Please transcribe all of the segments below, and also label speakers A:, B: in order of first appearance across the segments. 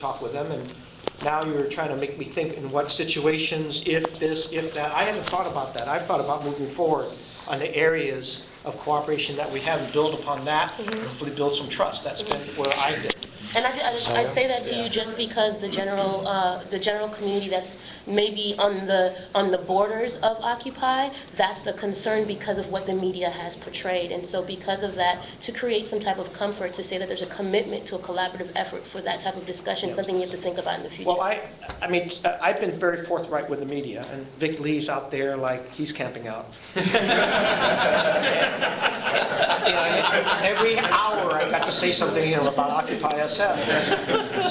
A: talk with them, and now you're trying to make me think in what situations, if this, if that. I haven't thought about that. I've thought about moving forward on the areas of cooperation that we have and build upon that, and hopefully build some trust. That's been where I've been.
B: And I say that to you just because the general community that's maybe on the borders of Occupy, that's the concern because of what the media has portrayed. And so because of that, to create some type of comfort, to say that there's a commitment to a collaborative effort for that type of discussion, something you have to think about in the future.
A: Well, I mean, I've been very forthright with the media, and Vic Lee's out there like he's camping out. Every hour I got to say something, about Occupy SF.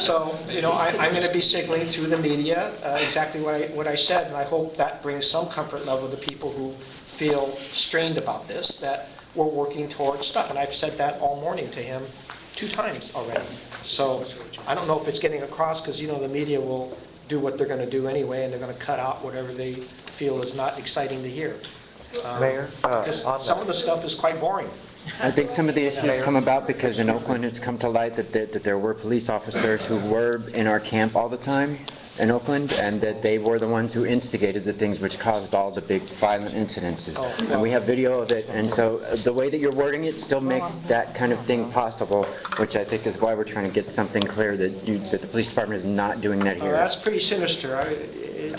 A: So, I'm going to be signaling through the media exactly what I said, and I hope that brings some comfort level to people who feel strained about this, that we're working towards stuff. And I've said that all morning to him 2 times already. So I don't know if it's getting across because, the media will do what they're going to do anyway, and they're going to cut out whatever they feel is not exciting to hear.
C: Mayor,
A: some of the stuff is quite boring.
D: I think some of the issues come about because in Oakland it's come to light that there were police officers who were in our camp all the time in Oakland, and that they were the ones who instigated the things which caused all the big violent incidences. And we have video of it, and so the way that you're wording it still makes that kind of thing possible, which I think is why we're trying to get something clear that the police department is not doing that here.
A: That's pretty sinister.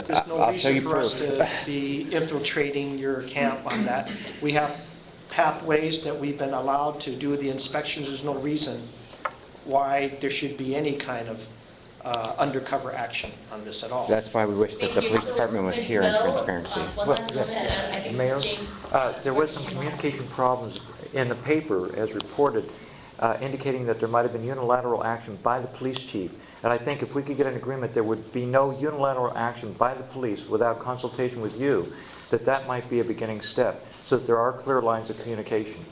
A: There's no
D: I'll show you
A: reason for us
D: proof.
A: to be infiltrating your camp on that. We have pathways that we've been allowed to do the inspections. There's no reason why there should be any kind of undercover action on this at all.
D: That's why we wish that the police department was here in transparency.
C: Mayor, there was some communication problems in the paper as reported, indicating that there might have been unilateral action by the police chief. And I think if we could get an agreement there would be no unilateral action by the police without consultation with you, that might be a beginning step, so that there are clear lines of communication.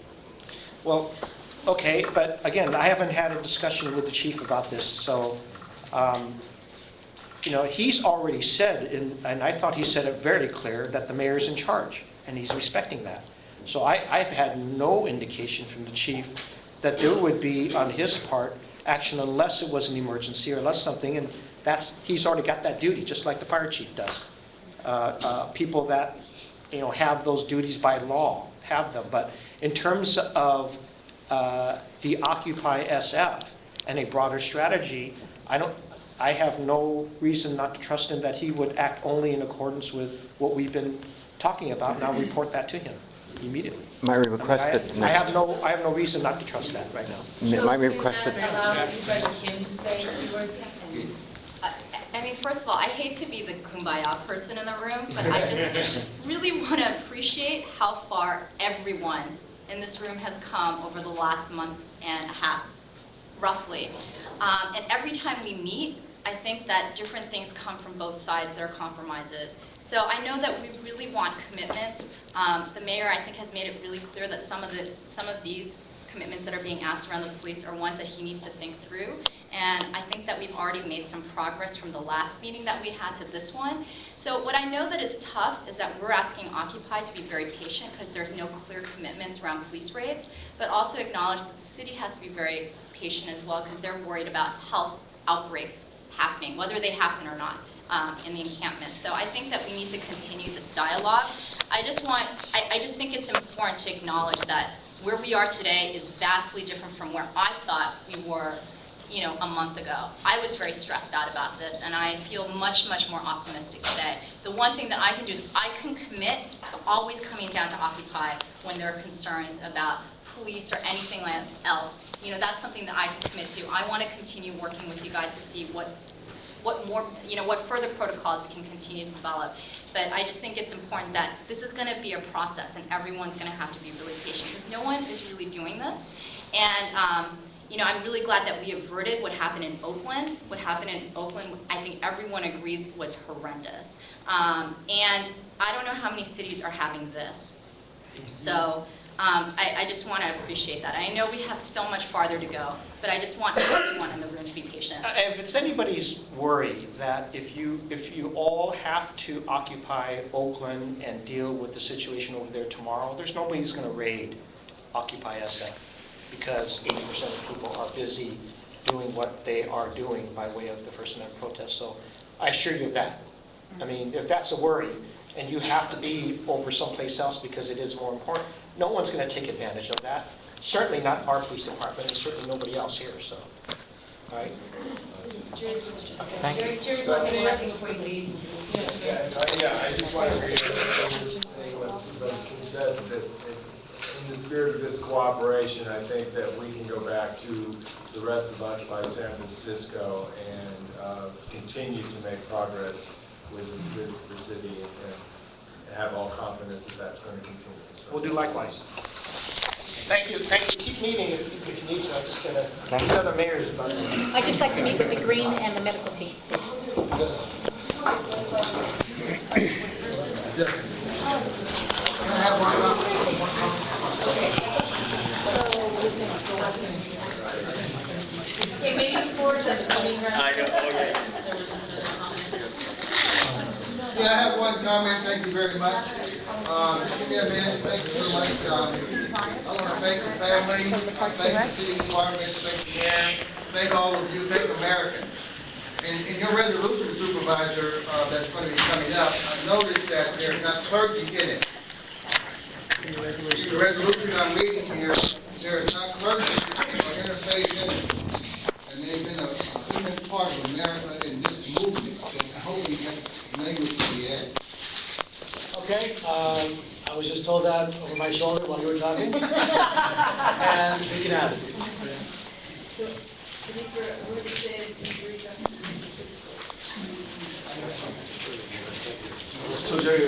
A: Well, okay, but again, I haven't had a discussion with the chief about this, so he's already said, and I thought he said it very clear, that the mayor's in charge, and he's respecting that. So I've had no indication from the chief that there would be, on his part, action unless it was an emergency or unless something, and he's already got that duty, just like the fire chief does. People that have those duties by law have them, but in terms of the Occupy SF and a broader strategy, I have no reason not to trust him that he would act only in accordance with what we've been talking about, and I'll report that to him immediately.
D: Might we request that the next...
A: I have no reason not to trust that right now.
D: Might we request that...
E: Kim to say a few words? I mean, first of all, I hate to be the kumbaya person in the room, but I just really want to appreciate how far everyone in this room has come over the last month and a half, roughly. And every time we meet, I think that different things come from both sides. There are compromises. So I know that we really want commitments. The mayor, I think, has made it really clear that some of these commitments that are being asked around the police are ones that he needs to think through. And I think that we've already made some progress from the last meeting that we had to this one. So what I know that is tough is that we're asking Occupy to be very patient because there's no clear commitments around police raids, but also acknowledge that the city has to be very patient as well because they're worried about health outbreaks happening, whether they happen or not, in the encampment. So I think that we need to continue this dialogue. I just think it's important to acknowledge that where we are today is vastly different from where I thought we were, a month ago. I was very stressed out about this, and I feel much, much more optimistic today. The one thing that I can do is I can commit to always coming down to Occupy when there are concerns about police or anything else. That's something that I can commit to. I want to continue working with you guys to see what more, what further protocols we can continue to develop. But I just think it's important that this is going to be a process, and everyone's going to have to be really patient because no one is really doing this. And I'm really glad that we averted what happened in Oakland. What happened in Oakland, I think everyone agrees, was horrendous. And I don't know how many cities are having this. So I just want to appreciate that. I know we have so much farther to go, but I just want everyone in the room to be patient.
A: If it's anybody's worry that if you all have to occupy Oakland and deal with the situation over there tomorrow, there's nobody who's going to raid Occupy SF because 80% of people are busy doing what they are doing by way of the First Amendment protest. So I assure you of that. I mean, if that's a worry, and you have to be over someplace else because it is more important, no one's going to take advantage of that. Certainly not our police department, and certainly nobody else here, so, all right?
C: Thank you.
F: Jerry's one thing before you leave.
G: Yeah, I just want to reiterate what's been said, that in the spirit of this cooperation, I think that we can go back to the rest of Occupy San Francisco and continue to make progress with the city and have all confidence that that's going to continue. So.
A: We'll do likewise. Thank you. Keep meeting if you need to. I just got to, these other mayors about it.
F: I'd just like to meet with the Green and the medical team.
E: Okay, maybe before the meeting runs.
H: Yeah, I have one comment, thank you very much. Just give me a minute, thank you so much. I want to thank the family, thank the city department, thank the mayor, thank all of you, thank Americans. In your resolution, Supervisor, that's going to be coming up, I noticed that there's not clergy in it. In the resolution I'm reading here, there is not clergy or interfaith in it. And they've been a huge part of America in this movement, so I hope we have language to be added.
I: Okay, I was just told that over my shoulder while you were talking. And we can have it. So, Jerry,